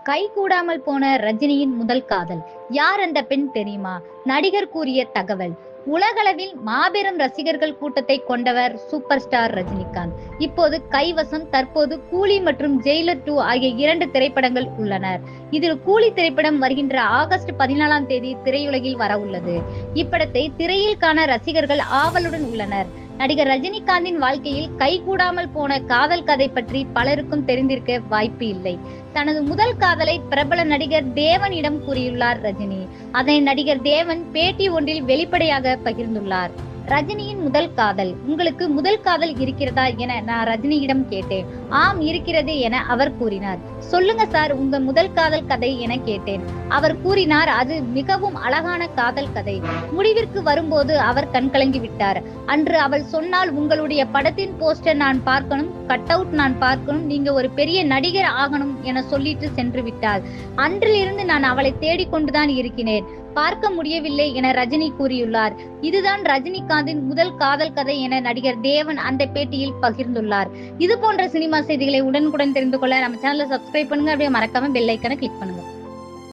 கைகூடாமல் போன ரஜினியின் முதல் காதல். யார் அந்த பெண் தெரியுமா? நடிகர் கூறிய தகவல். உலகளவில் மாபெரும் ரசிகர்கள் கூட்டத்தை கொண்டவர் சூப்பர் ஸ்டார் ரஜினிகாந்த். இப்போது கைவசம் தற்போது கூலி மற்றும் ஜெயிலர் 2 ஆகிய 2 திரைப்படங்கள் உள்ளனர். இதில் கூலி திரைப்படம் வருகின்ற ஆகஸ்ட் 14ஆம் தேதி திரையுலகில் வர உள்ளது. இப்படத்தை திரையில் காண ரசிகர்கள் ஆவலுடன் உள்ளனர். நடிகர் ரஜினிகாந்தின் வாழ்க்கையில் கைகூடாமல் போன காதல் கதை பற்றி பலருக்கும் தெரிந்திருக்க வாய்ப்பு இல்லை. தனது முதல் காதலை பிரபல நடிகர் தேவனிடம் கூறியுள்ளார் ரஜினி. அதனை நடிகர் தேவன் பேட்டி ஒன்றில் வெளிப்படையாக பகிர்ந்துள்ளார். ரஜினியின் முதல் காதல். உங்களுக்கு முதல் காதல் இருக்கிறதா என நான் ரஜினியிடம் கேட்டேன். ஆம் இருக்கிறது என அவர் கூறினார். சொல்லுங்க சார், உங்க முதல் காதல் கதை என கேட்டேன். அவர் கூறினார், அது மிகவும் அழகான காதல் கதை. முடிவிற்கு வரும்போது அவர் கண்கலங்கி விட்டார். அன்று அவள் சொன்னால், உங்களுடைய படத்தின் போஸ்டர் நான் பார்க்கணும், கட் அவுட் நான் பார்க்கணும், நீங்க ஒரு பெரிய நடிகர் ஆகணும் என சொல்லிட்டு சென்று விட்டாள். அன்றிலிருந்து நான் அவளை தேடிக்கொண்டுதான் இருக்கிறேன். பார்க்க முடியவில்லை என ரஜினி கூறியுள்ளார். இதுதான் ரஜினிகாந்தின் முதல் காதல் கதை என நடிகர் தேவன் அந்த பேட்டியில் பகிர்ந்துள்ளார். இது போன்ற சினிமா செய்திகளை உடனுக்குடன் தெரிந்து கொள்ள நம்ம சேனலை சப்ஸ்கிரைப் பண்ணுங்க. அப்படியே மறக்காம பெல் ஐக்கானை கிளிக் பண்ணுங்க.